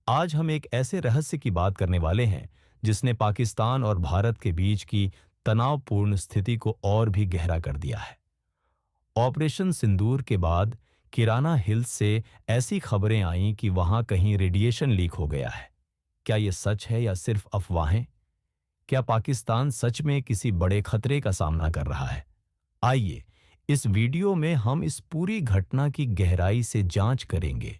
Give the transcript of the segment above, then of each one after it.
आज हम एक ऐसे रहस्य की बात करने वाले हैं जिसने पाकिस्तान और भारत के बीच की तनावपूर्ण स्थिति को और भी गहरा कर दिया है। ऑपरेशन सिंदूर के बाद किराना हिल्स से ऐसी खबरें आईं कि वहां कहीं रेडिएशन लीक हो गया है। क्या यह सच है या सिर्फ अफवाहें? क्या पाकिस्तान सच में किसी बड़े खतरे का सामना कर रहा है? आइए, इस वीडियो में हम इस पूरी घटना की गहराई से जांच करेंगे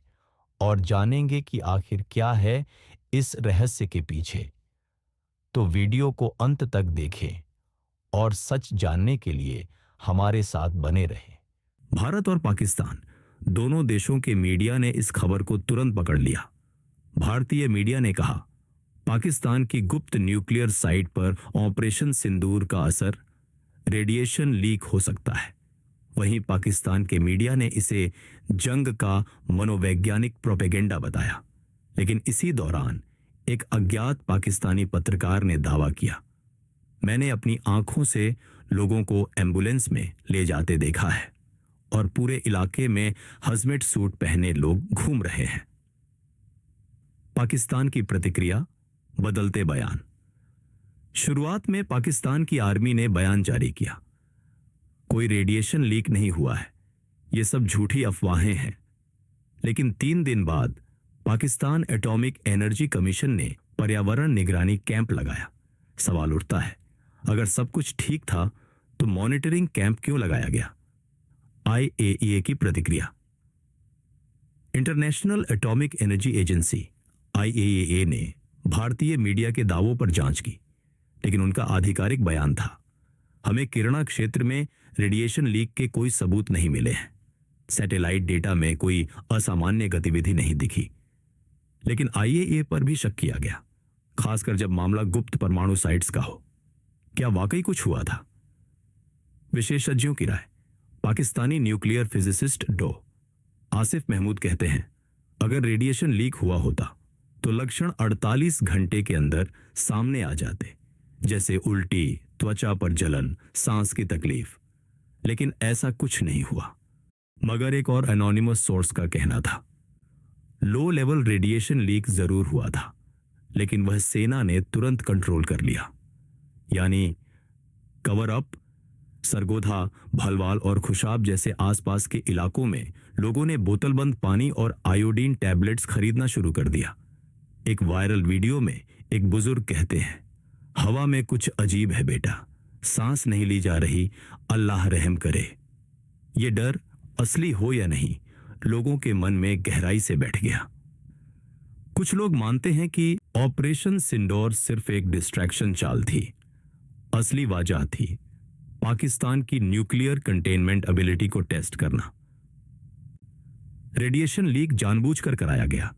और जानेंगे कि आखिर क्या है इस रहस्य के पीछे। तो वीडियो को अंत तक देखें और सच जानने के लिए हमारे साथ बने रहें। भारत और पाकिस्तान दोनों देशों के मीडिया ने इस खबर को तुरंत पकड़ लिया। भारतीय मीडिया ने कहा, पाकिस्तान की गुप्त न्यूक्लियर साइट पर ऑपरेशन सिंदूर का असर, रेडिएशन लीक हो सकता है। वहीं पाकिस्तान के मीडिया ने इसे जंग का मनोवैज्ञानिक प्रोपेगेंडा बताया। लेकिन इसी दौरान एक अज्ञात पाकिस्तानी पत्रकार ने दावा किया, मैंने अपनी आंखों से लोगों को एम्बुलेंस में ले जाते देखा है और पूरे इलाके में हजमेट सूट पहने लोग घूम रहे हैं। पाकिस्तान की प्रतिक्रिया, बदलते बयान। शुरुआत में पाकिस्तान की आर्मी ने बयान जारी किया, कोई रेडिएशन लीक नहीं हुआ है, ये सब झूठी अफवाहें हैं। लेकिन 3 दिन बाद पाकिस्तान एटॉमिक एनर्जी कमीशन ने पर्यावरण निगरानी कैंप लगाया। सवाल उठता है, अगर सब कुछ ठीक था तो मॉनिटरिंग कैंप क्यों लगाया गया? आईएईए की प्रतिक्रिया। International atomic energy agency IAEA ने भारतीय मीडिया के दावों पर जांच की, लेकिन उनका आधिकारिक बयान था, हमें किरणा क्षेत्र में रेडिएशन लीक के कोई सबूत नहीं मिले हैं। सैटेलाइट डेटा में कोई असामान्य गतिविधि नहीं दिखी। लेकिन आईएईए पर भी शक किया गया, खासकर जब मामला गुप्त परमाणु साइट्स का हो। क्या वाकई कुछ हुआ था? विशेषज्ञों की राय। पाकिस्तानी न्यूक्लियर फिजिसिस्ट डॉ. आसिफ महमूद कहते हैं, अगर रेडिएशन लीक हुआ होता तो लक्षण 48 घंटे के अंदर सामने आ जाते, जैसे उल्टी, त्वचा पर जलन, सांस की तकलीफ। लेकिन ऐसा कुछ नहीं हुआ। मगर एक और एनोनिमस सोर्स का कहना था, लो लेवल रेडिएशन लीक जरूर हुआ था, लेकिन वह सेना ने तुरंत कंट्रोल कर लिया। यानी कवर अप। सरगोधा, भलवाल और खुशाब जैसे आसपास के इलाकों में लोगों ने बोतलबंद पानी और आयोडीन टैबलेट्स खरीदना शुरू कर दिया। एक वायरल वीडियो में एक बुजुर्ग कहते हैं, हवा में कुछ अजीब है बेटा, सांस नहीं ली जा रही, अल्लाह रहम करे। ये डर असली हो या नहीं, लोगों के मन में गहराई से बैठ गया। कुछ लोग मानते हैं कि ऑपरेशन सिंदूर सिर्फ एक डिस्ट्रैक्शन चाल थी। असली वजह थी पाकिस्तान की न्यूक्लियर कंटेनमेंट एबिलिटी को टेस्ट करना। रेडिएशन लीक जानबूझकर कराया गया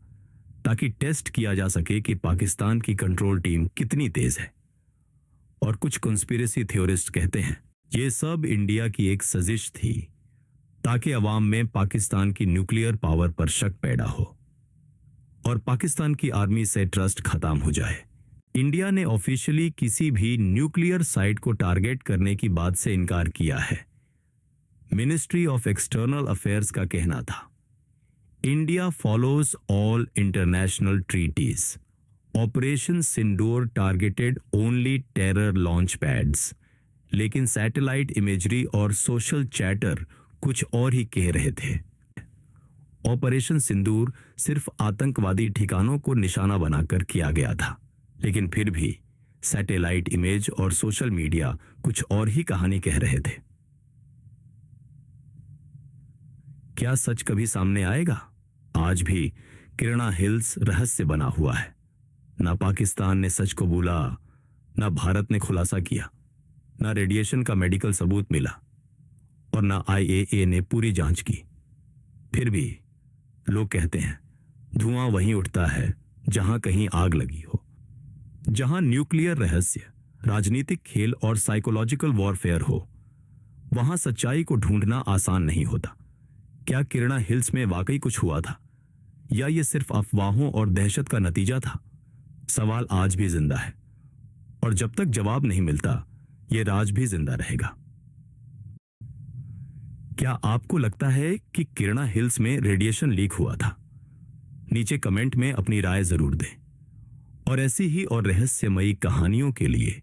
ताकि टेस्ट किया जा सके कि पाकिस्तान की कंट्रोल टीम कितनी तेज है। और कुछ कंस्पिरेसी थ्योरिस्ट कहते हैं, यह सब इंडिया की एक साजिश थी ताकि अवाम में पाकिस्तान की न्यूक्लियर पावर पर शक पैदा हो और पाकिस्तान की आर्मी से ट्रस्ट खत्म हो जाए। इंडिया ने ऑफिशियली किसी भी न्यूक्लियर साइट को टारगेट करने की बात से इनकार किया है। मिनिस्ट्री ऑफ एक्सटर्नल अफेयर्स का कहना था, India follows all international treaties. Operation Sindoor targeted only terror launch pads. लेकिन सैटेलाइट इमेजरी और सोशल चैटर कुछ और ही कह रहे थे। ऑपरेशन सिंदूर सिर्फ आतंकवादी ठिकानों को निशाना बनाकर किया गया था, लेकिन फिर भी सैटेलाइट इमेज और सोशल मीडिया कुछ और ही कहानी कह रहे थे। क्या सच कभी सामने आएगा? आज भी किरणा हिल्स रहस्य बना हुआ है। ना पाकिस्तान ने सच को बोला, ना भारत ने खुलासा किया, ना रेडिएशन का मेडिकल सबूत मिला और ना आईएए ने पूरी जांच की। फिर भी लोग कहते हैं, धुआं वहीं उठता है जहां कहीं आग लगी हो। जहां न्यूक्लियर रहस्य, राजनीतिक खेल और साइकोलॉजिकल वॉरफेयर हो, वहां सच्चाई को ढूंढना आसान नहीं होता। क्या किरणा हिल्स में वाकई कुछ हुआ था या ये सिर्फ अफवाहों और दहशत का नतीजा था? सवाल आज भी जिंदा है और जब तक जवाब नहीं मिलता, यह राज भी जिंदा रहेगा। क्या आपको लगता है कि किरणा हिल्स में रेडिएशन लीक हुआ था? नीचे कमेंट में अपनी राय जरूर दें और ऐसी ही और रहस्यमयी कहानियों के लिए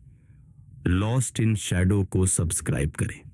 लॉस्ट इन शैडो को सब्सक्राइब करें।